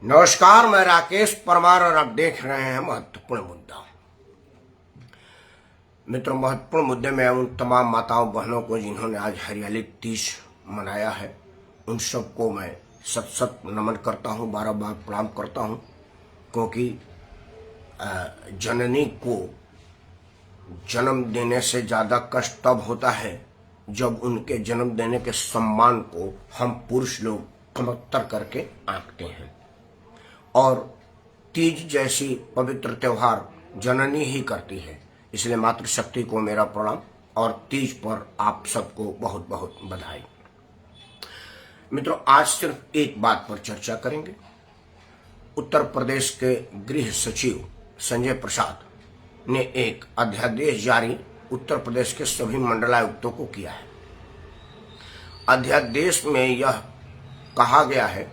नमस्कार, मैं राकेश परमार और आप देख रहे हैं महत्वपूर्ण मुद्दा। मित्रों, महत्वपूर्ण मुद्दे में उन तमाम माताओं बहनों को जिन्होंने आज हरियाली तीज मनाया है, उन सबको मैं सत सत नमन करता हूं, बार बार प्रणाम करता हूं, क्योंकि जननी को जन्म देने से ज़्यादा कष्ट तब होता है जब उनके जन्म देने के सम्मान को हम पुरुष लोग कमतर करके आंकते हैं। और तीज जैसी पवित्र त्योहार जननी ही करती है, इसलिए मातृशक्ति को मेरा प्रणाम और तीज पर आप सबको बहुत बहुत बधाई। मित्रों, आज सिर्फ एक बात पर चर्चा करेंगे। उत्तर प्रदेश के गृह सचिव संजय प्रसाद ने एक अध्यादेश जारी उत्तर प्रदेश के सभी मंडलायुक्तों को किया है। अध्यादेश में यह कहा गया है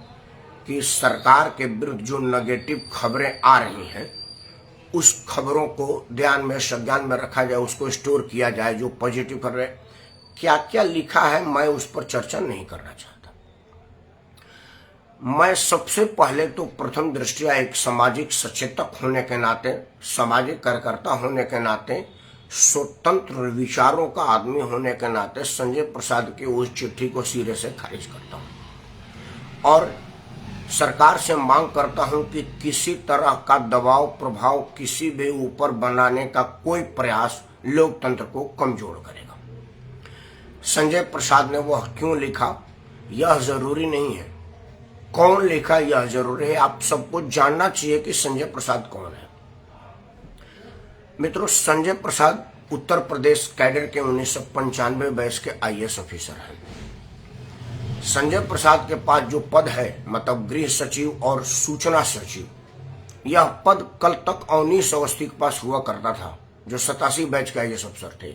कि सरकार के विरुद्ध जो नेगेटिव खबरें आ रही हैं, उस खबरों को ध्यान में संज्ञान में रखा जाए, उसको स्टोर किया जाए। जो पॉजिटिव खबरें क्या क्या लिखा है, मैं उस पर चर्चा नहीं करना चाहता। मैं सबसे पहले तो प्रथम दृष्टया एक सामाजिक सचेतक होने के नाते, सामाजिक कार्यकर्ता होने के नाते, स्वतंत्र विचारों का आदमी होने के नाते संजय प्रसाद की उस चिट्ठी को सिरे से खारिज करता हूं और सरकार से मांग करता हूं कि किसी तरह का दबाव प्रभाव किसी भी ऊपर बनाने का कोई प्रयास लोकतंत्र को कमजोर करेगा। संजय प्रसाद ने वह क्यों लिखा यह जरूरी नहीं है, कौन लिखा यह जरूरी है। आप सबको जानना चाहिए कि संजय प्रसाद कौन है। मित्रों, संजय प्रसाद उत्तर प्रदेश कैडर के 1995 बैच के IAS ऑफिसर हैं। संजय प्रसाद के पास जो पद है, मतलब गृह सचिव और सूचना सचिव, यह पद कल तक अवनीश अवस्थी के पास हुआ करता था, जो 87 बैच के IAS अफसर थे।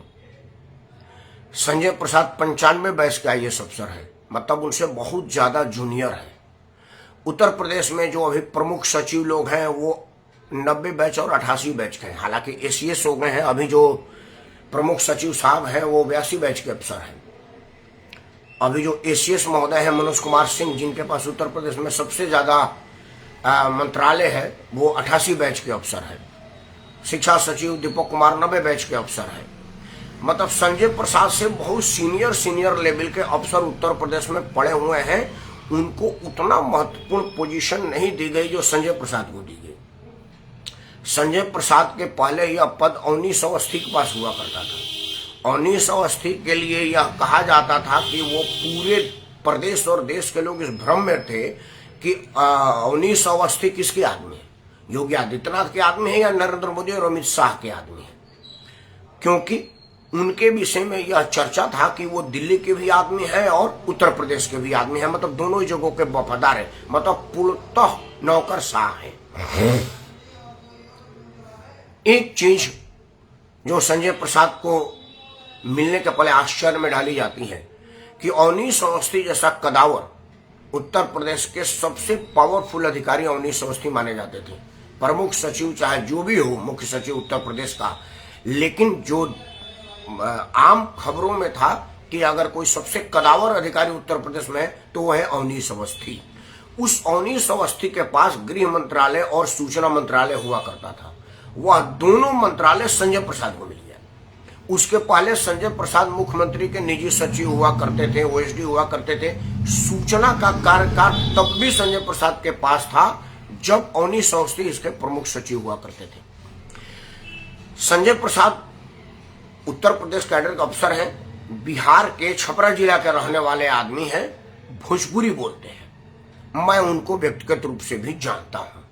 संजय प्रसाद 95 बैच के IAS अफसर है, मतलब उनसे बहुत ज्यादा जूनियर है। उत्तर प्रदेश में जो अभी प्रमुख सचिव लोग हैं वो 90 बैच और 88 बैच के हैं। हालांकि ACS हो गए हैं। अभी जो प्रमुख सचिव साहब हैं वो 82 बैच के अफसर हैं। अभी जो ACS महोदय हैं मनोज कुमार सिंह, जिनके पास उत्तर प्रदेश में सबसे ज्यादा मंत्रालय है, वो 88 बैच के अफसर है। शिक्षा सचिव दीपक कुमार 90 बैच के अफसर है। मतलब संजय प्रसाद से बहुत सीनियर लेवल के अफसर उत्तर प्रदेश में पड़े हुए हैं। उनको उतना महत्वपूर्ण पोजीशन नहीं दी गई जो संजय प्रसाद को दी गई। संजय प्रसाद के पहले यह पद अवनीश अवस्थी के पास हुआ करता था। अवनीश अवस्थी के लिए यह कहा जाता था कि वो पूरे प्रदेश और देश के लोग इस भ्रम में थे कि अवनीश अवस्थी किसके आदमी है, योगी आदित्यनाथ के आदमी है या नरेंद्र मोदी और अमित शाह के आदमी है। क्योंकि उनके विषय में यह चर्चा था कि वो दिल्ली के भी आदमी है और उत्तर प्रदेश के भी आदमी है, मतलब दोनों ही जगहों के वफादार है, मतलब पूर्णतः नौकरशाह है। एक चीज जो संजय प्रसाद को मिलने के पहले आश्चर्य में डाली जाती है कि अवनीश अवस्थी जैसा कदावर, उत्तर प्रदेश के सबसे पावरफुल अधिकारी अवनीश अवस्थी माने जाते थे, प्रमुख सचिव चाहे जो भी हो, मुख्य सचिव उत्तर प्रदेश का। लेकिन जो आम खबरों में था कि अगर कोई सबसे कदावर अधिकारी उत्तर प्रदेश में है तो वह है अवनीश अवस्थी। उस अवनीश अवस्थी के पास गृह मंत्रालय और सूचना मंत्रालय हुआ करता था। वह दोनों मंत्रालय संजय प्रसाद को मिल गया। उसके पहले संजय प्रसाद मुख्यमंत्री के निजी सचिव हुआ करते थे, OSD हुआ करते थे। सूचना का कार्यकाल तब भी संजय प्रसाद के पास था जब अवनीश अवस्थी इसके प्रमुख सचिव हुआ करते थे। संजय प्रसाद उत्तर प्रदेश कैडर का अफसर हैं, बिहार के छपरा जिला के रहने वाले आदमी हैं, भोजपुरी बोलते हैं। मैं उनको व्यक्तिगत रूप से भी जानता हूं।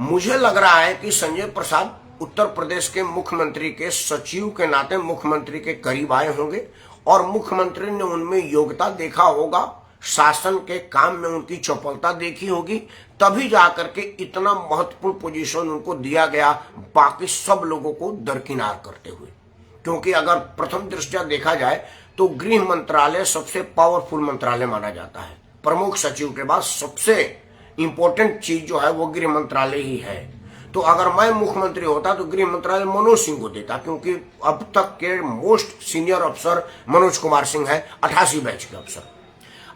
मुझे लग रहा है कि संजय प्रसाद उत्तर प्रदेश के मुख्यमंत्री के सचिव के नाते मुख्यमंत्री के करीब आए होंगे और मुख्यमंत्री ने उनमें योग्यता देखा होगा, शासन के काम में उनकी चपलता देखी होगी, तभी जाकर के इतना महत्वपूर्ण पोजीशन उनको दिया गया, बाकी सब लोगों को दरकिनार करते हुए। क्योंकि अगर प्रथम दृष्टया देखा जाए तो गृह मंत्रालय सबसे पावरफुल मंत्रालय माना जाता है। प्रमुख सचिव के बाद सबसे इंपॉर्टेंट चीज जो है वो गृह मंत्रालय ही है। तो अगर मैं मुख्यमंत्री होता तो गृह मंत्रालय मनोज सिंह को देता, क्योंकि अब तक के मोस्ट सीनियर अफसर मनोज कुमार सिंह है, 88 बैच के अफसर।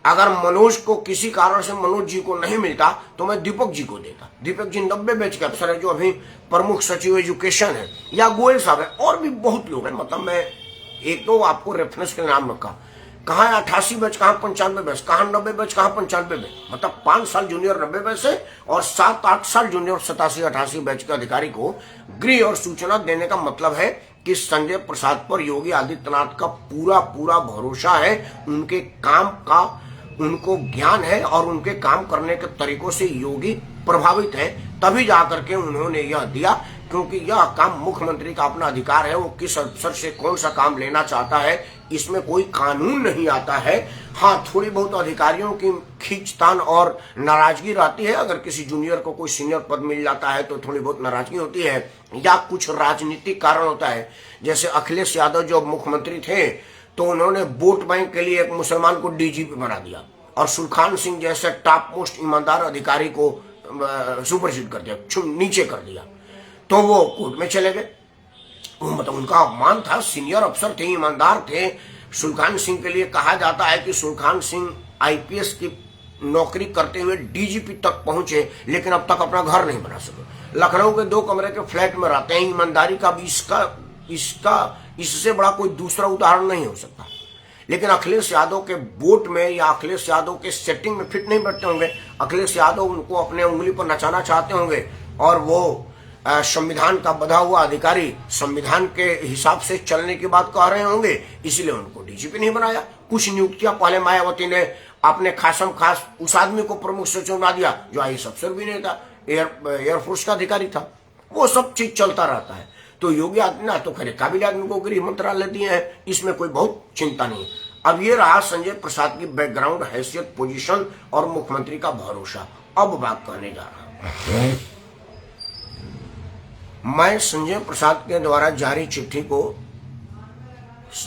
अगर मनोज को किसी कारण से मनोज जी को नहीं मिलता तो मैं दीपक जी को देता। दीपक जी 90 बैच के अफसर है जो अभी प्रमुख सचिव एजुकेशन है, या गोयल साहब है, और भी बहुत लोग हैं। मतलब मैं एक तो आपको रेफरेंस के नाम रखा, कहाँ 88 बैच, कहाँ 95 बैच, कहाँ 90 बैच, कहाँ 95 बैच। मतलब 5 साल जूनियर 90 बैच से और 7-8 साल जूनियर 87-88 बैच के अधिकारी को गृह और सूचना देने का मतलब है कि संजय प्रसाद पर योगी आदित्यनाथ का पूरा पूरा भरोसा है, उनके काम का उनको ज्ञान है और उनके काम करने के तरीकों से योगी प्रभावित है, तभी जाकर के उन्होंने यह दिया। क्योंकि यह काम मुख्यमंत्री का अपना अधिकार है, वो किस अफसर से कौन सा काम लेना चाहता है इसमें कोई कानून नहीं आता है। हाँ, थोड़ी बहुत अधिकारियों की खींचतान और नाराजगी रहती है। अगर किसी जूनियर को कोई सीनियर पद मिल जाता है तो थोड़ी बहुत नाराजगी होती है, या कुछ राजनीतिक कारण होता है। जैसे अखिलेश यादव जो मुख्यमंत्री थे तो उन्होंने वोट बैंक के लिए एक मुसलमान को डीजीपी बना दिया, और सुलखान सिंह जैसे टॉप मोस्ट ईमानदार अधिकारी को सुपरसीड कर दिया, नीचे कर दिया, तो वो कोर्ट में चले गए। मतलब उनका अपमान था, सीनियर अफसर थे, ईमानदार थे। सुलखान सिंह के लिए कहा जाता है कि सुलखान सिंह आईपीएस की नौकरी करते हुए डीजीपी तक पहुंचे, लेकिन अब तक अपना घर नहीं बना सके। लखनऊ के 2 कमरे के फ्लैट में रहते हैं। ईमानदारी का भी इससे बड़ा कोई दूसरा उदाहरण नहीं हो सकता। लेकिन अखिलेश यादव के वोट में या अखिलेश यादव के सेटिंग में फिट नहीं बैठते होंगे। अखिलेश यादव उनको अपने उंगली पर नचाना चाहते होंगे, और वो संविधान का बधा हुआ अधिकारी संविधान के हिसाब से चलने की बात कह रहे होंगे, इसलिए उनको डीजीपी नहीं बनाया। कुछ नियुक्तियां पहले मायावती ने अपने खासम खास उस आदमी को प्रमुख सचिव बना दिया जो आईएएस अफसर भी नहीं था, एयरफोर्स का अधिकारी था। वो सब चीज चलता रहता है। तो योगी आदित्यनाथ तो खैर काबिल आदमी को गृह मंत्रालय दिए हैं, इसमें कोई बहुत चिंता नहीं है। अब ये रहा संजय प्रसाद की बैकग्राउंड, हैसियत, पोजीशन और मुख्यमंत्री का भरोसा। अब बात कहने जा रहा हूं। मैं संजय प्रसाद के द्वारा जारी चिट्ठी को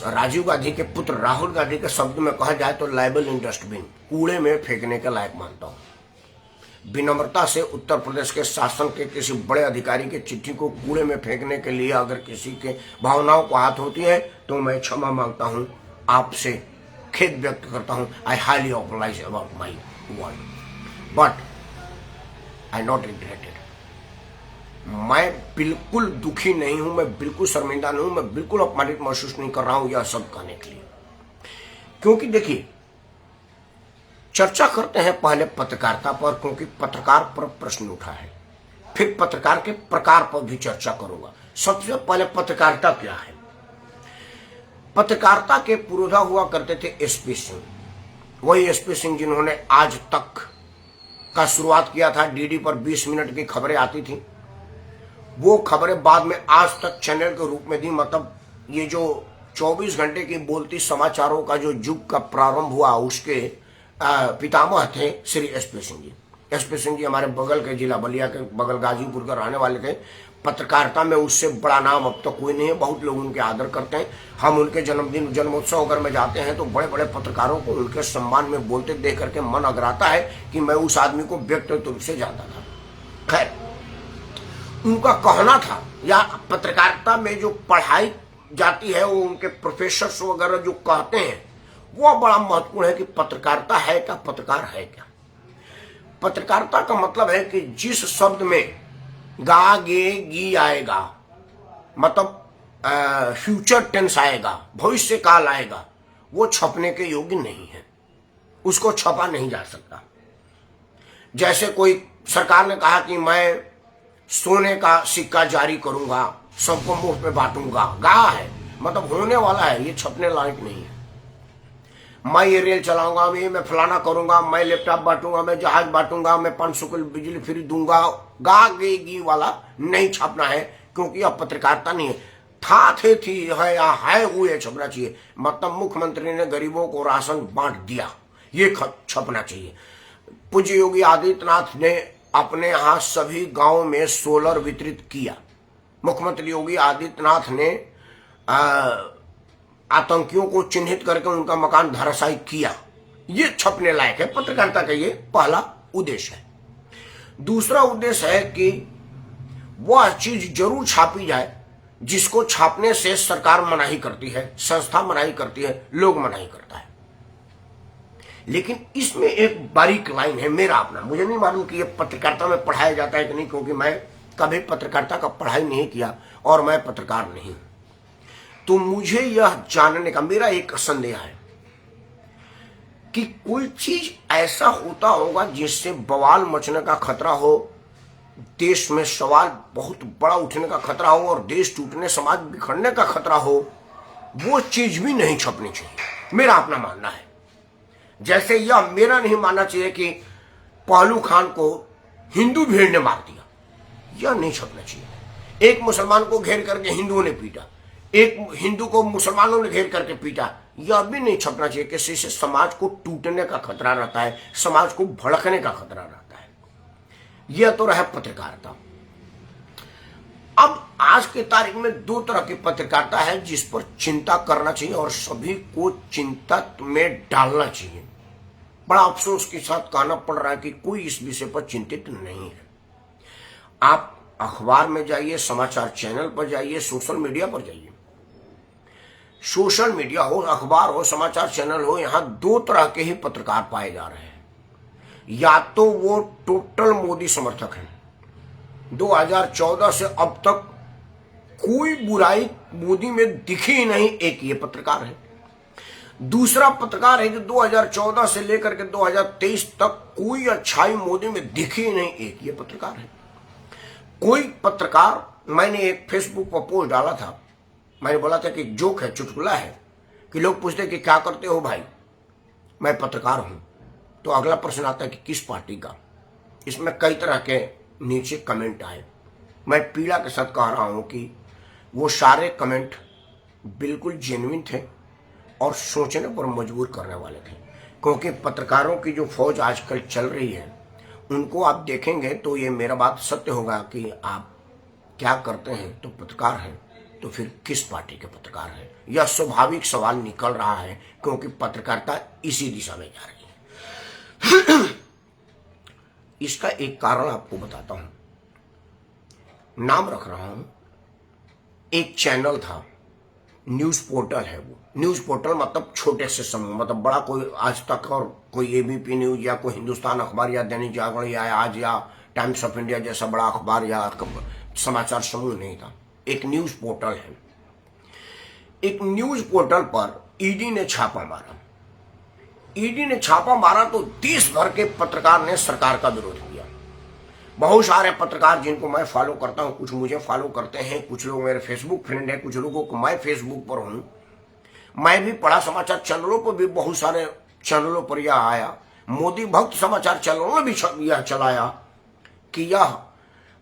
राजीव गांधी के पुत्र राहुल गांधी के शब्द में कहा जाए तो लाइबल इन डस्टबिन, कूड़े में फेंकने के लायक मानता हूं। विनम्रता से उत्तर प्रदेश के शासन के किसी बड़े अधिकारी की चिट्ठी को कूड़े में फेंकने के लिए अगर किसी के भावनाओं को हाथ होती है तो मैं क्षमा मांगता हूं, आपसे खेद व्यक्त करता हूं। I highly apologise about my word, but I not regretted. मैं बिल्कुल दुखी नहीं हूं, मैं बिल्कुल शर्मिंदा नहीं हूं, मैं बिल्कुल अपमानित महसूस नहीं कर रहा हूं यह सब कहने के लिए। क्योंकि देखिए, चर्चा करते हैं पहले पत्रकारिता पर, क्योंकि पत्रकार पर प्रश्न उठा है, फिर पत्रकार के प्रकार पर भी चर्चा करूंगा। सबसे पहले पत्रकारिता क्या है। पत्रकारिता के पुरोधा हुआ करते थे एसपी सिंह, वही एसपी सिंह जिन्होंने आज तक का शुरुआत किया था। डीडी पर 20 मिनट की खबरें आती थी, वो खबरें बाद में आज तक चैनल के रूप में दी। मतलब ये जो 24 घंटे की बोलती समाचारों का जो युग का प्रारंभ हुआ, उसके पितामह थे श्री एसपी सिंह जी। एसपी सिंह जी हमारे बगल के जिला बलिया के बगल गाजीपुर के रहने वाले थे। पत्रकारिता में उससे बड़ा नाम अब तक कोई नहीं है, बहुत लोग उनके आदर करते हैं। हम उनके जन्मदिन जन्मोत्सव अगर में जाते हैं तो बड़े बड़े पत्रकारों को उनके सम्मान में बोलते देख करके मन अगराता है कि मैं उस आदमी को व्यक्तिगत रूप से जानता था। खैर, उनका कहना था, या पत्रकारिता में जो पढ़ाई जाती है वो उनके प्रोफेसर्स वगैरह जो कहते हैं वो बड़ा महत्वपूर्ण है कि पत्रकारिता है क्या, पत्रकार है क्या। पत्रकारिता का मतलब है कि जिस शब्द में गा गे गी आएगा, मतलब फ्यूचर टेंस आएगा, भविष्य काल आएगा, वो छपने के योग्य नहीं है, उसको छपा नहीं जा सकता। जैसे कोई सरकार ने कहा कि मैं सोने का सिक्का जारी करूंगा, सबको मुफ्त में बांटूंगा, गा है मतलब होने वाला है, ये छपने लायक नहीं है। मैं ये रेल चलाऊंगा, मैं फलाना करूंगा, मैं लैपटॉप बांटूंगा, मैं जहाज बांटूंगा, मैं 500 की बिजली फ्री दूंगा, गा गी वाला नहीं छपना है, क्योंकि अब पत्रकारिता नहीं है। था थे थी है या है वो ये छपना चाहिए। मतलब मुख्यमंत्री ने गरीबों को राशन बांट दिया, ये छपना चाहिए। पूज्य योगी आदित्यनाथ ने अपने यहां सभी गांव में सोलर वितरित किया। मुख्यमंत्री योगी आदित्यनाथ ने आतंकियों को चिन्हित करके उनका मकान धराशायी किया। ये छपने लायक है, पत्रकारिता का ये पहला उद्देश्य है। दूसरा उद्देश्य है कि वह चीज जरूर छापी जाए जिसको छापने से सरकार मनाही करती है, संस्था मनाही करती है, लोग मनाही करता है। लेकिन इसमें एक बारीक लाइन है, मेरा अपना, मुझे नहीं मालूम कि ये पत्रकारिता में पढ़ाया जाता है कि नहीं, क्योंकि मैं कभी पत्रकारिता का पढ़ाई नहीं किया और मैं पत्रकार नहीं। तो मुझे यह जानने का मेरा एक संदेह है कि कोई चीज ऐसा होता होगा जिससे बवाल मचने का खतरा हो, देश में सवाल बहुत बड़ा उठने का खतरा हो और देश टूटने, समाज बिखरने का खतरा हो, वो चीज भी नहीं छपनी चाहिए, मेरा अपना मानना है। जैसे यह मेरा नहीं मानना चाहिए कि पहलू खान को हिंदू भीड़ ने मार दिया, यह नहीं छपना चाहिए। एक मुसलमान को घेर करके हिंदुओं ने पीटा, एक हिंदू को मुसलमानों ने घेर करके पीटा, यह भी नहीं छपना चाहिए कि इससे समाज को टूटने का खतरा रहता है, समाज को भड़कने का खतरा रहता है। यह तो रहा पत्रकारिता। अब आज के तारीख में दो तरह की पत्रकारिता है जिस पर चिंता करना चाहिए और सभी को चिंता में डालना चाहिए। बड़ा अफसोस के साथ कहना पड़ रहा है कि कोई इस विषय पर चिंतित नहीं है। आप अखबार में जाइए, समाचार चैनल पर जाइए, सोशल मीडिया पर जाइए, सोशल मीडिया हो, अखबार हो, समाचार चैनल हो, यहां दो तरह के ही पत्रकार पाए जा रहे हैं। या तो वो टोटल मोदी समर्थक हैं, 2014 से अब तक कोई बुराई मोदी में दिखी ही नहीं, एक ये पत्रकार है। दूसरा पत्रकार है जो 2014 से लेकर के 2023 तक कोई अच्छाई मोदी में दिखी ही नहीं, एक ये पत्रकार है। कोई पत्रकार, मैंने एक फेसबुक पर पोस्ट डाला था, मैंने बोला था कि जोक है, चुटकुला है, कि लोग पूछते कि क्या करते हो भाई, मैं पत्रकार हूं। तो अगला प्रश्न आता है कि किस पार्टी का। इसमें कई तरह के नीचे कमेंट आए। मैं पीड़ा के साथ कह रहा हूं कि वो सारे कमेंट बिल्कुल जेन्युइन थे और सोचने पर मजबूर करने वाले थे, क्योंकि पत्रकारों की जो फौज आजकल चल रही है उनको आप देखेंगे तो ये मेरा बात सत्य होगा कि आप क्या करते हैं तो पत्रकार हैं, तो फिर किस पार्टी के पत्रकार हैं। यह स्वाभाविक सवाल निकल रहा है क्योंकि पत्रकारिता इसी दिशा में जा रही है। इसका एक कारण आपको बताता हूं, नाम रख रहा हूं। एक चैनल था, न्यूज पोर्टल है वो। न्यूज पोर्टल मतलब छोटे से समूह, मतलब बड़ा कोई आज तक और कोई एबीपी न्यूज या कोई हिंदुस्तान अखबार या दैनिक जागरण या आज या टाइम्स ऑफ इंडिया जैसा बड़ा अखबार या समाचार समूह नहीं था। एक न्यूज पोर्टल है। एक न्यूज पोर्टल पर ईडी ने छापा मारा। ईडी ने छापा मारा तो देश भर के पत्रकार ने सरकार का विरोध किया। बहुत सारे पत्रकार जिनको मैं फॉलो करता हूं, कुछ मुझे फॉलो करते हैं, कुछ लोग मेरे फेसबुक फ्रेंड हैं, कुछ लोगों को मैं फेसबुक पर हूं, मैं भी पढ़ा। समाचार चैनलों पर भी बहुत सारे चैनलों पर यह आया, मोदी भक्त समाचार चैनलों ने भी यह चलाया कि यह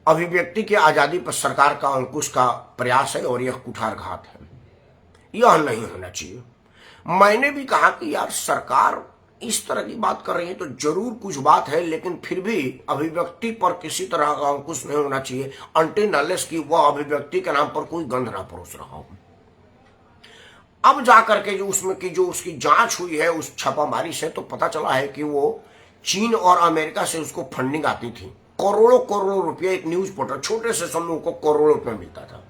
अभिव्यक्ति की आजादी पर सरकार का अंकुश का प्रयास है और यह कुठारघात है, यह नहीं होना चाहिए। मैंने भी कहा कि यार सरकार इस तरह की बात कर रही है तो जरूर कुछ बात है, लेकिन फिर भी अभिव्यक्ति पर किसी तरह का अंकुश नहीं होना चाहिए अनटिल अनलेस कि वह अभिव्यक्ति के नाम पर कोई गंध ना परोस रहा हो। अब जाकर के जो उसमें की जो उसकी जांच हुई है उस छापामारी से, तो पता चला है कि वो चीन और अमेरिका से उसको फंडिंग आती थी। करोड़ों करोड़ों रुपए, एक न्यूज पोर्टल छोटे से समूह को करोड़ों रुपए मिलता था।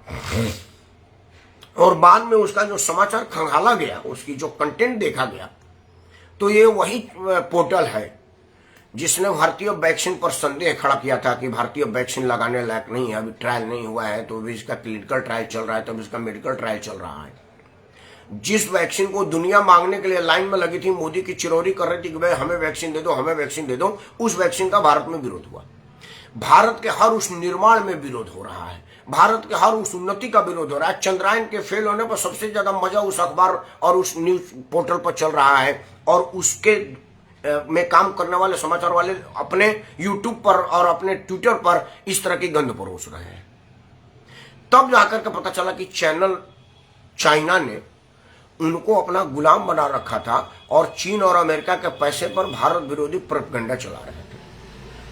और बाद में उसका जो समाचार खंगाला गया, उसकी जो कंटेंट देखा गया, तो ये वही पोर्टल है जिसने भारतीय वैक्सीन पर संदेह खड़ा किया था कि भारतीय वैक्सीन लगाने लायक नहीं है, अभी ट्रायल नहीं हुआ है, तो अभी इसका क्लिनिकल ट्रायल चल रहा है, तो अभी इसका मेडिकल ट्रायल चल रहा है। जिस वैक्सीन को दुनिया मांगने के लिए लाइन में लगी थी, मोदी की चिरौरी कर रही थी कि भाई हमें वैक्सीन दे दो, हमें वैक्सीन दे दो, उस वैक्सीन का भारत में विरोध हुआ। भारत के हर उस निर्माण में विरोध हो रहा है, भारत के हर उस उन्नति का विरोध हो रहा है। चंद्रयान के फेल होने पर सबसे ज्यादा मजा उस अखबार और उस न्यूज पोर्टल पर चल रहा है, और उसके में काम करने वाले समाचार वाले अपने यूट्यूब पर और अपने ट्विटर पर इस तरह की गंद परोस रहे हैं। तब जाकर के पता चला कि चैनल चाइना ने उनको अपना गुलाम बना रखा था और चीन और अमेरिका के पैसे पर भारत विरोधी प्रोपेगेंडा चला रहे थे।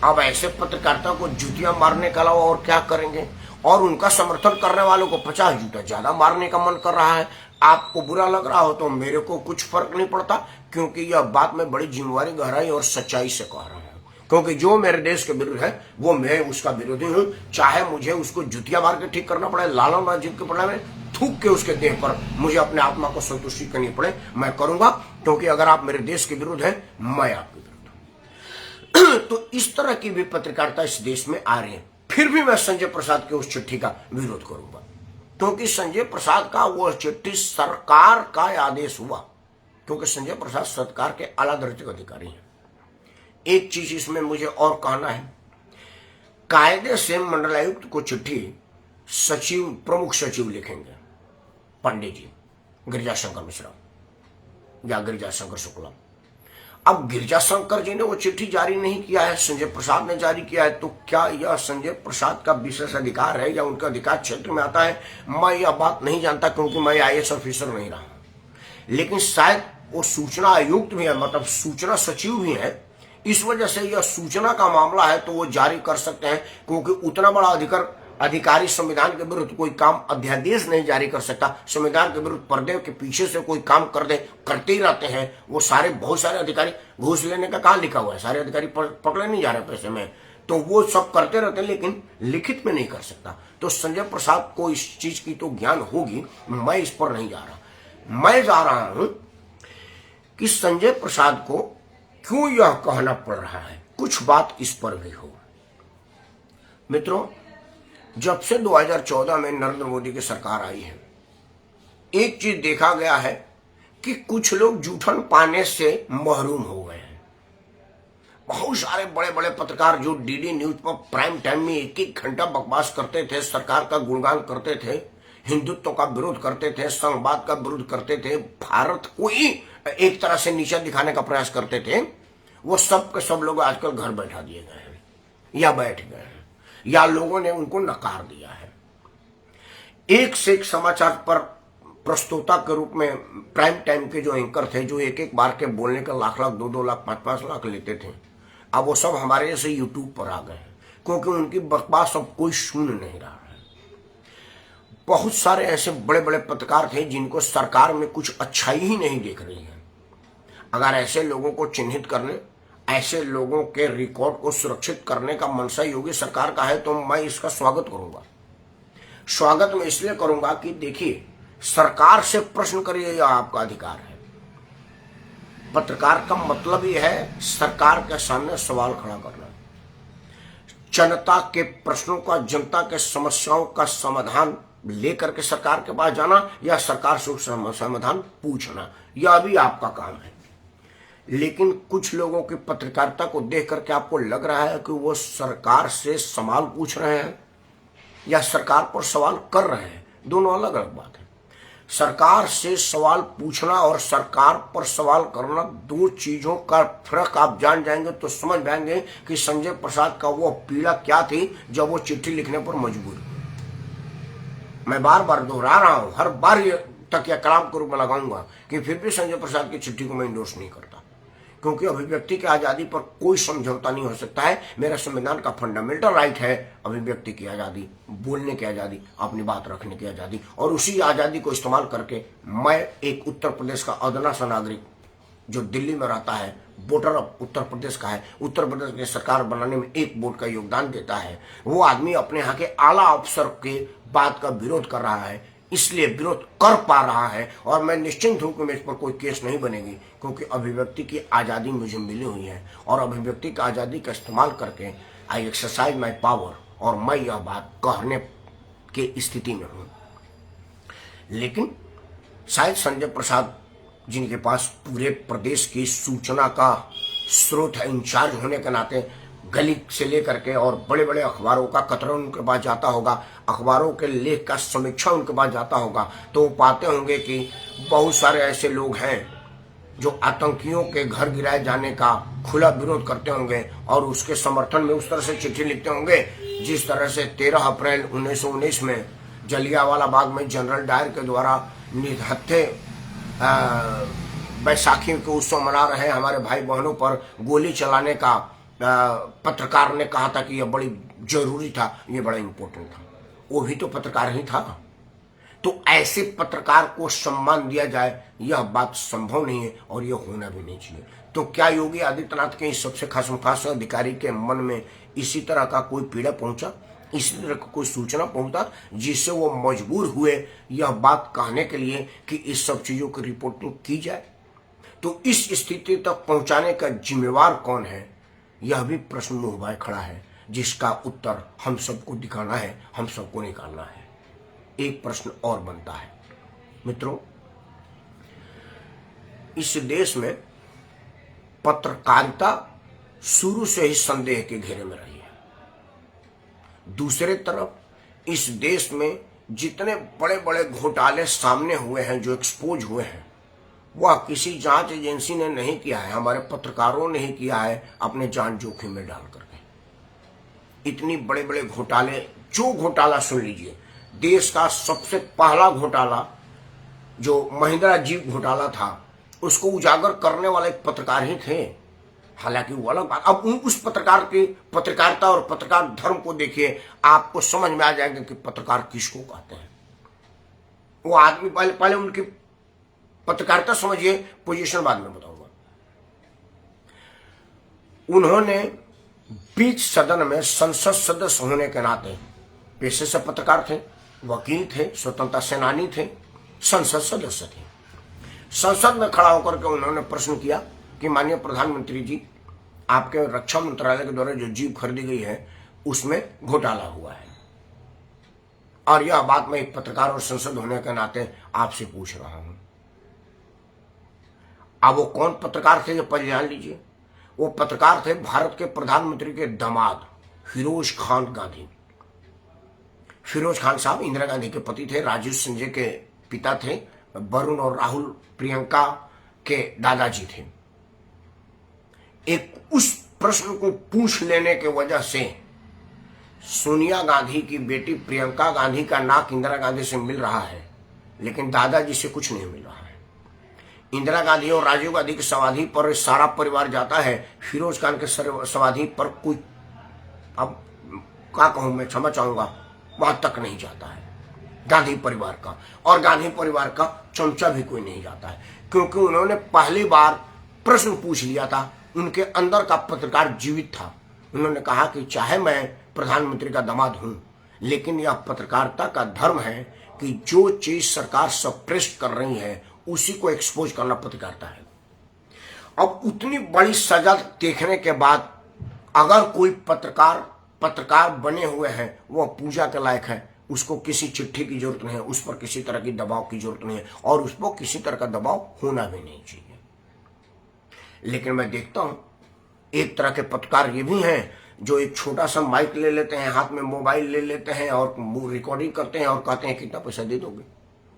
अब ऐसे पत्रकारिता को जूतियां मारने के अलावा और क्या करेंगे, और उनका समर्थन करने वालों को 50 जूता ज्यादा मारने का मन कर रहा है। आपको बुरा लग रहा हो तो मेरे को कुछ फर्क नहीं पड़ता, क्योंकि यह बात मैं बड़ी जिम्मेवारी, गहराई और सच्चाई से कह रहा हूं। क्योंकि जो मेरे देश के विरुद्ध है वो मैं उसका विरोधी हूं, चाहे मुझे उसको जुतिया मार के ठीक करना पड़े, लाला मस्जिद के पड़े में थूक के उसके देह पर मुझे अपने आत्मा को संतुष्टि करनी पड़े, मैं करूंगा, क्योंकि अगर आप मेरे देश के विरुद्ध है मैं आपके विरुद्ध हूं। तो इस तरह की भी पत्रकारिता इस देश में आ रही है। फिर भी मैं संजय प्रसाद के उस चिट्ठी का विरोध करूंगा, क्योंकि संजय प्रसाद का वो चिट्ठी सरकार का आदेश हुआ, क्योंकि संजय प्रसाद सरकार के आला दर्जे के अधिकारी हैं। एक चीज इसमें मुझे और कहना है, कायदे से मंडलायुक्त को चिट्ठी सचिव, प्रमुख सचिव लिखेंगे, पंडित जी गिरिजाशंकर मिश्रा या गिरिजाशंकर शुक्ला। अब गिरिजाशंकर जी ने वो चिट्ठी जारी नहीं किया है, संजय प्रसाद ने जारी किया है, तो क्या यह संजय प्रसाद का विशेष अधिकार है या उनका अधिकार क्षेत्र में आता है? मैं यह बात नहीं जानता, क्योंकि मैं IAS ऑफिसर नहीं रहा, लेकिन शायद वो सूचना आयुक्त भी है, मतलब सूचना सचिव भी है, इस वजह से यह सूचना का मामला है तो वो जारी कर सकते हैं, क्योंकि उतना बड़ा अधिकारी संविधान के विरुद्ध कोई काम अध्यादेश नहीं जारी कर सकता। संविधान के विरुद्ध पर्दे के पीछे से कोई काम करते ही रहते हैं वो सारे, बहुत सारे अधिकारी। घूस लेने का कहाँ लिखा हुआ है? सारे अधिकारी पकड़े नहीं जा रहे पैसे में, तो वो सब करते रहते हैं, लेकिन लिखित में नहीं कर सकता। तो संजय प्रसाद को इस चीज की तो ज्ञान होगी, मैं इस पर नहीं जा रहा। मैं जा रहा हूं कि संजय प्रसाद को क्यों यह कहना पड़ रहा है, कुछ बात इस पर भी हो। मित्रों, जब से 2014 में नरेंद्र मोदी की सरकार आई है, एक चीज देखा गया है कि कुछ लोग जूठन पाने से महरूम हो गए हैं। बहुत सारे बड़े बड़े पत्रकार जो DD न्यूज पर प्राइम टाइम में 1-1 घंटा बकवास करते थे, सरकार का गुणगान करते थे, हिंदुत्व का विरोध करते थे, संघवाद का विरोध करते थे, भारत को ही एक तरह से नीचा दिखाने का प्रयास करते थे, वो सब के सब लोग आजकल घर बैठा दिए गए हैं या बैठ गए हैं, या लोगों ने उनको नकार दिया है। एक से एक समाचार पर प्रस्तोता के रूप में प्राइम टाइम के जो एंकर थे, जो एक बार के बोलने का लाख 2-2 लाख 5-5 लाख लेते थे, अब वो सब हमारे जैसे यूट्यूब पर आ गए हैं, क्योंकि उनकी बकवास अब कोई सुन नहीं रहा है। बहुत सारे ऐसे बड़े बड़े पत्रकार थे जिनको सरकार में कुछ अच्छाई ही नहीं देख रही है। अगर ऐसे लोगों को चिन्हित करने, ऐसे लोगों के रिकॉर्ड को सुरक्षित करने का मनसा योगी सरकार का है, तो मैं इसका स्वागत करूंगा। स्वागत मैं इसलिए करूंगा कि देखिए, सरकार से प्रश्न करिए, यह आपका अधिकार है। पत्रकार का मतलब ही है सरकार के सामने सवाल खड़ा करना, जनता के प्रश्नों का, जनता के समस्याओं का समाधान लेकर के सरकार के पास जाना या सरकार से समाधान पूछना, यह भी आपका काम है। लेकिन कुछ लोगों की पत्रकारिता को देख करके आपको लग रहा है कि वो सरकार से सवाल पूछ रहे हैं या सरकार पर सवाल कर रहे हैं, दोनों अलग अलग बात है। सरकार से सवाल पूछना और सरकार पर सवाल करना, दो चीजों का फर्क आप जान जाएंगे तो समझ पाएंगे कि संजय प्रसाद का वो पीड़ा क्या थी जब वो चिट्ठी लिखने पर मजबूर हुए। मैं बार बार दोहरा रहा हूं, हर बार ये तक या कलाम के रूप में लगाऊंगा कि फिर भी संजय प्रसाद की चिट्ठी को मैं इंडोर्स नहीं करता, क्योंकि अभिव्यक्ति की आजादी पर कोई समझौता नहीं हो सकता है। मेरा संविधान का फंडामेंटल राइट है अभिव्यक्ति की आजादी, बोलने की आजादी, अपनी बात रखने की आजादी, और उसी आजादी को इस्तेमाल करके मैं एक उत्तर प्रदेश का अदना सा नागरिक जो दिल्ली में रहता है, वोटर ऑफ उत्तर प्रदेश का है, उत्तर प्रदेश की सरकार बनाने में 1 वोट का योगदान देता है, वो आदमी अपने यहाँ के आला अफसर के बात का विरोध कर रहा है, इसलिए विरोध कर पा रहा है। और मैं निश्चिंत हूं कि मेरे पर कोई केस नहीं बनेगी, क्योंकि अभिव्यक्ति की आजादी मुझे मिली हुई है और अभिव्यक्ति की आजादी का इस्तेमाल करके आई एक्सरसाइज माई पावर, और मैं यह बात कहने की स्थिति में हूं। लेकिन शायद संजय प्रसाद, जिनके पास पूरे प्रदेश की सूचना का स्रोत है, इंचार्ज होने के नाते गली से लेकर के और बड़े बड़े अखबारों का कतरन उनके पास जाता होगा, अखबारों के लेख का समीक्षा उनके पास जाता होगा, तो वो पाते होंगे कि बहुत सारे ऐसे लोग हैं जो आतंकियों के घर गिराए जाने का खुला विरोध करते होंगे और उसके समर्थन में उस तरह से चिट्ठी लिखते होंगे जिस तरह से 13 अप्रैल 1919 में जलियांवाला बाग में जनरल डायर के द्वारा निहत्थे बैसाखी के उत्सव मना रहे हमारे भाई बहनों पर गोली चलाने का पत्रकार ने कहा था कि यह बड़ी जरूरी था, यह बड़ा इंपॉर्टेंट था। वो भी तो पत्रकार ही था। तो ऐसे पत्रकार को सम्मान दिया जाए, यह बात संभव नहीं है और यह होना भी नहीं चाहिए। तो क्या योगी आदित्यनाथ के इस सबसे खास अधिकारी के मन में इसी तरह का कोई पीड़ा पहुंचा, इसी तरह का कोई सूचना पहुंचा जिससे वो मजबूर हुए यह बात कहने के लिए कि इस सब चीजों की रिपोर्टिंग की जाए? तो इस स्थिति तक पहुंचाने का जिम्मेवार कौन है, यह भी प्रश्न मुंह भाए खड़ा है, जिसका उत्तर हम सबको दिखाना है, हम सबको निकालना है। एक प्रश्न और बनता है मित्रों, इस देश में पत्रकारिता शुरू से ही संदेह के घेरे में रही है। दूसरे तरफ इस देश में जितने बड़े बड़े घोटाले सामने हुए हैं, जो एक्सपोज हुए हैं, वह किसी जांच एजेंसी ने नहीं किया है, हमारे पत्रकारों ने ही किया है, अपने जान जोखिम में डाल करके। इतनी बड़े बड़े घोटाले, जो घोटाला सुन लीजिए, देश का सबसे पहला घोटाला जो महिंद्रा जीप घोटाला था, उसको उजागर करने वाले एक पत्रकार ही थे। हालांकि वो अलग बात। अब उस पत्रकार की पत्रकारिता और पत्रकार धर्म को देखिए, आपको समझ में आ जाएगा कि पत्रकार किसको कहते हैं। वो आदमी पहले उनकी पत्रकारिता समझिए, पोजीशन बाद में बताऊंगा। उन्होंने बीच सदन में संसद सदस्य होने के नाते पेशे से पत्रकार थे, वकील थे, स्वतंत्रता सेनानी थे, संसद सदस्य थे। संसद में खड़ा होकर के उन्होंने प्रश्न किया कि माननीय प्रधानमंत्री जी, आपके रक्षा मंत्रालय के द्वारा जो जीप खरीदी गई है उसमें घोटाला हुआ है, और यह बात मैं एक पत्रकार और संसद होने के नाते आपसे पूछ रहा हूं। अब वो कौन पत्रकार थे, ये पहले जान लीजिए। वो पत्रकार थे भारत के प्रधानमंत्री के दामाद फिरोज खान गांधी। फिरोज खान साहब इंदिरा गांधी के पति थे, राजीव संजय के पिता थे, वरुण और राहुल प्रियंका के दादाजी थे। एक उस प्रश्न को पूछ लेने के वजह से सोनिया गांधी की बेटी प्रियंका गांधी का नाक इंदिरा गांधी से मिल रहा है, लेकिन दादाजी से कुछ नहीं मिल रहा है। इंदिरा गांधी और राजीव गांधी की समाधि पर सारा परिवार जाता है, फिरोज खान के समाधि पर कोई, अब क्या कहूं मैं, क्षमा चाहूंगा, वहां तक नहीं जाता है गांधी परिवार का, और गांधी परिवार का चमचा भी कोई नहीं जाता है, क्योंकि उन्होंने पहली बार प्रश्न पूछ लिया था। उनके अंदर का पत्रकार जीवित था। उन्होंने कहा कि चाहे मैं प्रधानमंत्री का दामाद हूं, लेकिन यह पत्रकारिता का धर्म है कि जो चीज सरकार सप्रेस कर रही है उसी को एक्सपोज करना पत्रकारिता है। अब उतनी बड़ी सजा देखने के बाद अगर कोई पत्रकार बने हुए हैं, वह पूजा के लायक है, उसको किसी चिट्ठी की जरूरत नहीं है, उस पर किसी तरह की दबाव की जरूरत नहीं है, और उस पर किसी तरह का दबाव होना भी नहीं चाहिए। लेकिन मैं देखता हूं एक तरह के पत्रकार ये भी हैं जो एक छोटा सा माइक ले लेते हैं, हाथ में मोबाइल ले लेते हैं और रिकॉर्डिंग करते हैं और कहते हैं कितना पैसा दे दोगे।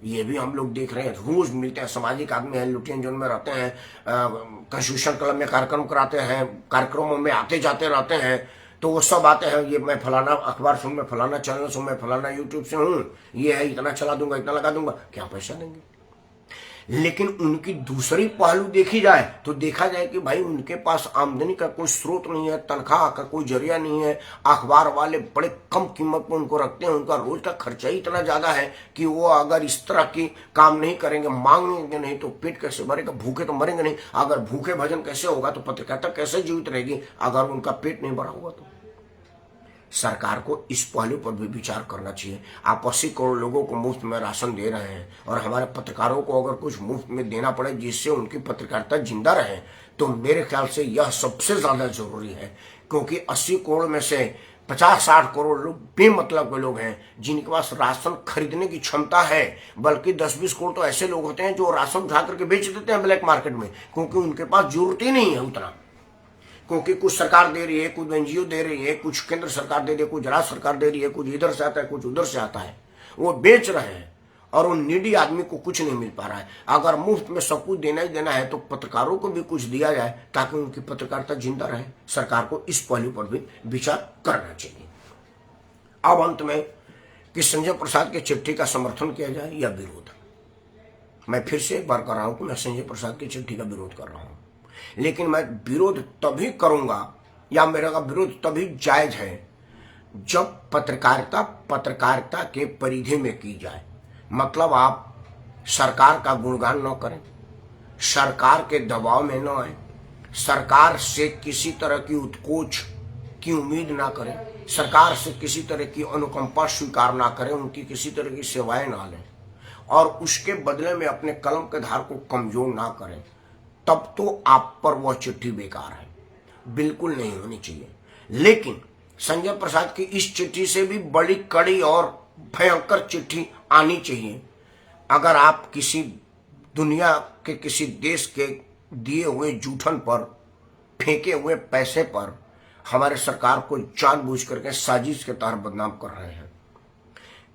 ये भी हम लोग देख रहे हैं, रोज मिलते हैं, सामाजिक आदमी हैं, लुटियन जोन में रहते हैं, कंस्टिट्यूशन क्लब में कार्यक्रम कराते हैं, कार्यक्रमों में आते जाते रहते हैं, तो वो सब आते हैं, ये मैं फलाना अखबार से हूं, मैं फलाना चैनल से हूं, मैं फलाना यूट्यूब से हूं, ये है, इतना चला दूंगा, इतना लगा दूंगा, क्या पैसा देंगे। लेकिन उनकी दूसरी पहलू देखी जाए तो देखा जाए कि भाई उनके पास आमदनी का कोई स्रोत नहीं है, तनख्वाह का कोई जरिया नहीं है, अखबार वाले बड़े कम कीमत पर उनको रखते हैं, उनका रोज का खर्चा ही इतना ज्यादा है कि वो अगर इस तरह की काम नहीं करेंगे, मांगेंगे नहीं, तो पेट कैसे भरेगा, भूखे तो मरेंगे नहीं। अगर भूखे भजन कैसे होगा तो पत्रकारिता कैसे जीवित रहेगी, अगर उनका पेट नहीं भरा होगा तो। सरकार को इस पहलू पर भी विचार करना चाहिए। आप 80 करोड़ लोगों को मुफ्त में राशन दे रहे हैं, और हमारे पत्रकारों को अगर कुछ मुफ्त में देना पड़े जिससे उनकी पत्रकारिता जिंदा रहे, तो मेरे ख्याल से यह सबसे ज्यादा जरूरी है। क्योंकि 80 करोड़ में से 50-60 करोड़ लोग बेमतलब के लोग हैं, जिनके पास राशन खरीदने की क्षमता है, बल्कि 10-20 करोड़ तो ऐसे लोग होते हैं जो राशन उठा करके बेच देते हैं ब्लैक मार्केट में, क्योंकि उनके पास जरूरत ही नहीं है उतना। क्योंकि कुछ सरकार दे रही है, कुछ एनजीओ दे रही है, कुछ केंद्र सरकार दे रही है, कुछ राज्य सरकार दे रही है, कुछ इधर से आता है, कुछ उधर से आता है, वो बेच रहे हैं और उन नीडी आदमी को कुछ नहीं मिल पा रहा है। अगर मुफ्त में सब कुछ देना ही देना है तो पत्रकारों को भी कुछ दिया जाए ताकि उनकी पत्रकारिता जिंदा रहे। सरकार को इस पहलू पर भी विचार करना चाहिए। अब अंत में कि संजय प्रसाद की चिट्ठी का समर्थन किया जाए या विरोध, मैं फिर से एक बार कर रहा हूं कि मैं संजय प्रसाद की चिट्ठी का विरोध कर रहा हूं, लेकिन मैं विरोध तभी करूंगा या मेरा विरोध तभी जायज है जब पत्रकारिता के परिधि में की जाए, मतलब आप सरकार का गुणगान न करें, सरकार के दबाव में न आए, सरकार से किसी तरह की उत्कोच की उम्मीद ना करें, सरकार से किसी तरह की अनुकंपा स्वीकार ना करें, उनकी किसी तरह की सेवाएं ना लें और उसके बदले में अपने कलम के धार को कमजोर ना करें, तब तो आप पर वह चिट्ठी बेकार है, बिल्कुल नहीं होनी चाहिए। लेकिन संजय प्रसाद की इस चिट्ठी से भी बड़ी कड़ी और भयंकर चिट्ठी आनी चाहिए। अगर आप किसी दुनिया के किसी देश के दिए हुए जूठन पर, फेंके हुए पैसे पर हमारे सरकार को जानबूझ करके साजिश के तहत बदनाम कर रहे हैं,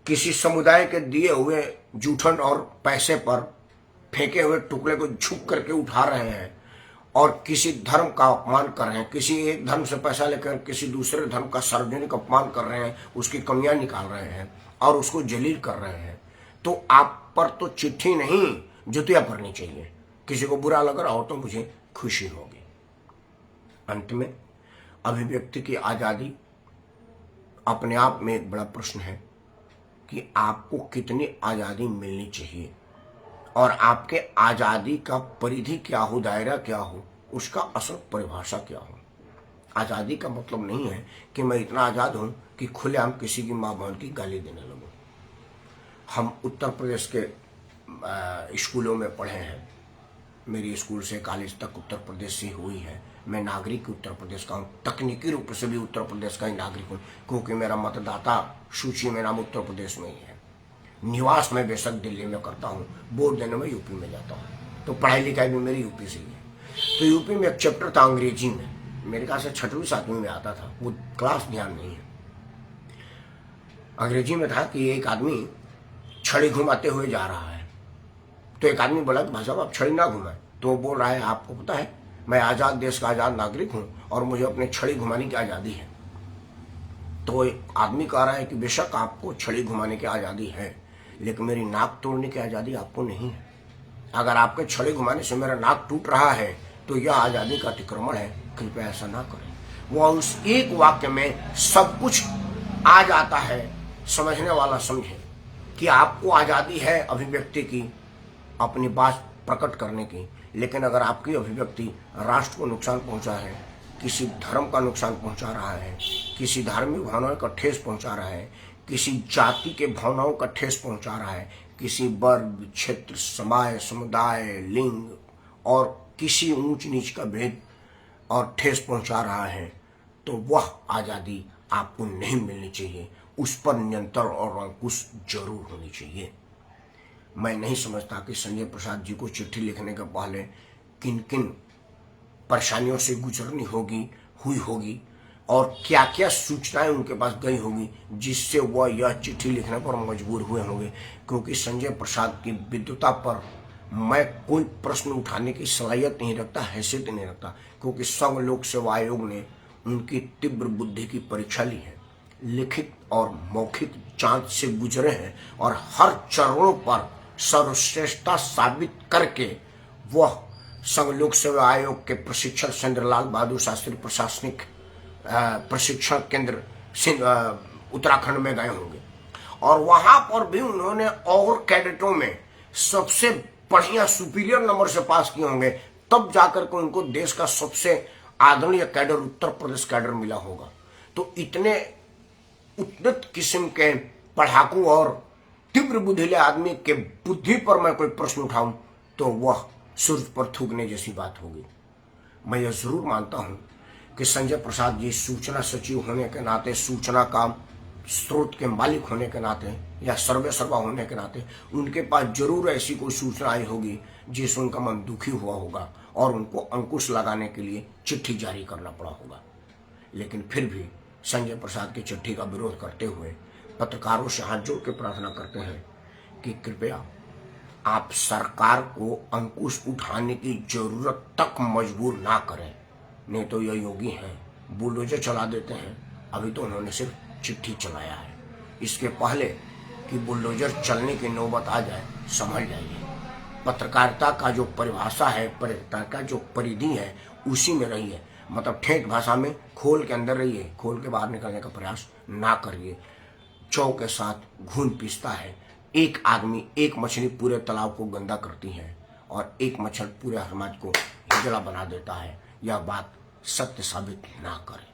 किसी समुदाय के दिए हुए जूठन और पैसे पर फेंके हुए टुकड़े को झुक करके उठा रहे हैं और किसी धर्म का अपमान कर रहे हैं, किसी एक धर्म से पैसा लेकर किसी दूसरे धर्म का सार्वजनिक अपमान कर रहे हैं, उसकी कमियां निकाल रहे हैं और उसको जलील कर रहे हैं, तो आप पर तो चिट्ठी नहीं जुतिया भरनी चाहिए। किसी को बुरा लग रहा हो तो मुझे खुशी होगी। अंत में अभिव्यक्ति की आजादी अपने आप में एक बड़ा प्रश्न है कि आपको कितनी आजादी मिलनी चाहिए और आपके आजादी का परिधि क्या हो, दायरा क्या हो, उसका असल परिभाषा क्या हो। आजादी का मतलब नहीं है कि मैं इतना आजाद हूं कि खुलेआम किसी की मां बहन की गाली देने लगूं। हम उत्तर प्रदेश के स्कूलों में पढ़े हैं, मेरी स्कूल से कॉलेज तक उत्तर प्रदेश से हुई है। मैं नागरिक उत्तर प्रदेश का हूँ, तकनीकी रूप से भी उत्तर प्रदेश का ही नागरिक हूँ, क्योंकि मेरा मतदाता सूची में नाम उत्तर प्रदेश में ही है। निवास मैं बेशक दिल्ली में करता हूँ, वोट देने में यूपी में जाता हूँ, तो पढ़ाई लिखाई भी मेरी यूपी से ही है। तो यूपी में एक चैप्टर था अंग्रेजी में, मेरे ख्याल से 6वीं 7वीं में आता था, वो क्लास ध्यान नहीं है। अंग्रेजी में था कि एक आदमी छड़ी घुमाते हुए जा रहा है, तो एक आदमी बोला कि भाई साहब आप छड़ी ना घुमाएं, तो वो बोल रहा है आपको पता है मैं आजाद देश का आजाद नागरिक हूं और मुझे अपने छड़ी घुमाने की आजादी है। तो एक आदमी कह रहा है कि बेशक आपको छड़ी घुमाने की आजादी है, लेकिन मेरी नाक तोड़ने की आजादी आपको नहीं है। अगर आपके छड़ी घुमाने से मेरा नाक टूट रहा है तो यह आजादी का अतिक्रमण है, कृपया ऐसा ना करें। वह उस एक वाक्य में सब कुछ आ जाता है, समझने वाला समझे कि आपको आजादी है अभिव्यक्ति की, अपनी बात प्रकट करने की, लेकिन अगर आपकी अभिव्यक्ति राष्ट्र को नुकसान पहुंचा है, किसी धर्म का नुकसान पहुंचा रहा है, किसी धार्मिक भावनाओं का ठेस पहुंचा रहा है, किसी जाति के भावनाओं का ठेस पहुंचा रहा है, किसी वर्ग, क्षेत्र, समाज, समुदाय, लिंग और किसी ऊंच नीच का भेद और ठेस पहुंचा रहा है, तो वह आजादी आपको नहीं मिलनी चाहिए। उस पर नियंत्रण और अंकुश जरूर होनी चाहिए। मैं नहीं समझता कि संजय प्रसाद जी को चिट्ठी लिखने के पहले किन किन परेशानियों से गुजरनी हुई होगी और क्या क्या सूचनाएं उनके पास गई होगी जिससे वह यह चिट्ठी लिखने पर मजबूर हुए होंगे। क्योंकि संजय प्रसाद की विद्वता पर मैं कोई प्रश्न उठाने की सलाहियत नहीं रखता, हैसियत नहीं रखता, क्योंकि संघ लोक सेवा आयोग ने उनकी तीव्र बुद्धि की परीक्षा ली है, लिखित और मौखिक जांच से गुजरे हैं और हर चरणों पर सर्वश्रेष्ठता साबित करके वह संघ लोक सेवा आयोग के प्रशिक्षक सुरेंद्र लाल बहादुर शास्त्री प्रशासनिक प्रशिक्षण केंद्र उत्तराखंड में गए होंगे और वहां पर भी उन्होंने और कैडेटों में सबसे बढ़िया सुपीरियर नंबर से पास किए होंगे, तब जाकर के उनको देश का सबसे आदरणीय कैडर उत्तर प्रदेश कैडर मिला होगा। तो इतने उन्नत किस्म के पढ़ाकू और तीव्र बुद्धिले आदमी के बुद्धि पर मैं कोई प्रश्न उठाऊं तो वह सूर्य पर थूकने जैसी बात होगी। मैं यह जरूर मानता हूं कि संजय प्रसाद जी सूचना सचिव होने के नाते, सूचना का स्रोत के मालिक होने के नाते या सर्वे सर्वा होने के नाते उनके पास जरूर ऐसी कोई सूचना आई होगी जिससे उनका मन दुखी हुआ होगा और उनको अंकुश लगाने के लिए चिट्ठी जारी करना पड़ा होगा। लेकिन फिर भी संजय प्रसाद की चिट्ठी का विरोध करते हुए पत्रकारों से हाथ जोड़ के प्रार्थना करते हैं कि कृपया आप सरकार को अंकुश उठाने की जरूरत तक मजबूर ना करें, नहीं तो यह योगी हैं, बुलडोजर चला देते हैं। अभी तो उन्होंने सिर्फ चिट्ठी चलाया है, इसके पहले कि बुलडोजर चलने की नौबत आ जाए समझ जाइए। पत्रकारिता का जो परिभाषा है, पत्रकारिता का जो परिधि है, उसी में रहिए। मतलब ठेठ भाषा में खोल के अंदर रहिए, खोल के बाहर निकलने का प्रयास ना करिए। चौ के साथ घून पीसता है, एक आदमी, एक मछली पूरे तालाब को गंदा करती है और एक मच्छर पूरे समाज को हिजड़ा बना देता है। यह बात सत्य साबित ना करे।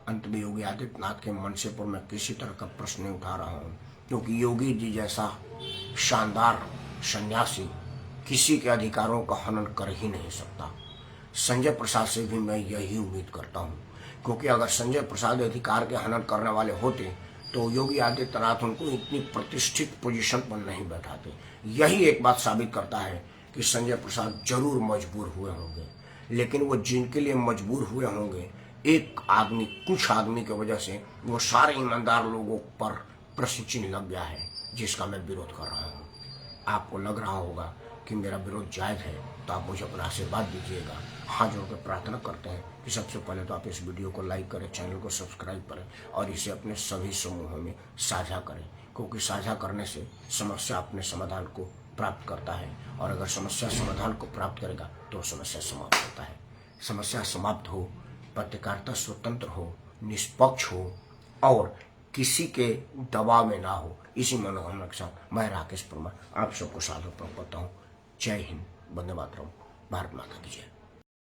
अंत में योगी आदित्यनाथ के मनसे पर मैं किसी तरह का प्रश्न नहीं उठा रहा हूँ, क्योंकि योगी जी जैसा शानदार सन्यासी किसी के अधिकारों का हनन कर ही नहीं सकता। संजय प्रसाद से भी मैं यही उम्मीद करता हूँ, क्योंकि अगर संजय प्रसाद अधिकार के हनन करने वाले होते तो योगी आदित्यनाथ उनको इतनी प्रतिष्ठित पोजीशन पर नहीं बैठाते। यही एक बात साबित करता है कि संजय प्रसाद जरूर मजबूर हुए होंगे, लेकिन वो जिनके लिए मजबूर हुए होंगे, एक आदमी, कुछ आदमी की वजह से वो सारे ईमानदार लोगों पर प्रश्न चिन्ह लग गया है, जिसका मैं विरोध कर रहा हूँ। आपको लग रहा होगा कि मेरा विरोध जायज है, तो आप मुझे अपना आशीर्वाद दीजिएगा। हाथ जोड़कर प्रार्थना करते हैं कि सबसे पहले तो आप इस वीडियो को लाइक करें, चैनल को सब्सक्राइब करें और इसे अपने सभी समूहों में साझा करें, क्योंकि साझा करने से समस्या अपने समाधान को प्राप्त करता है, और अगर समस्या समाधान को प्राप्त करेगा तो समस्या समाप्त होता है। समस्या समाप्त हो, पत्रकारिता स्वतंत्र हो, निष्पक्ष हो और किसी के दबाव में ना हो, इसी मनोकामना के साथ मैं राकेश परमार आप सबको सादर करता हूँ। जय हिंद, वंदे मातरम, भारत माता की जय।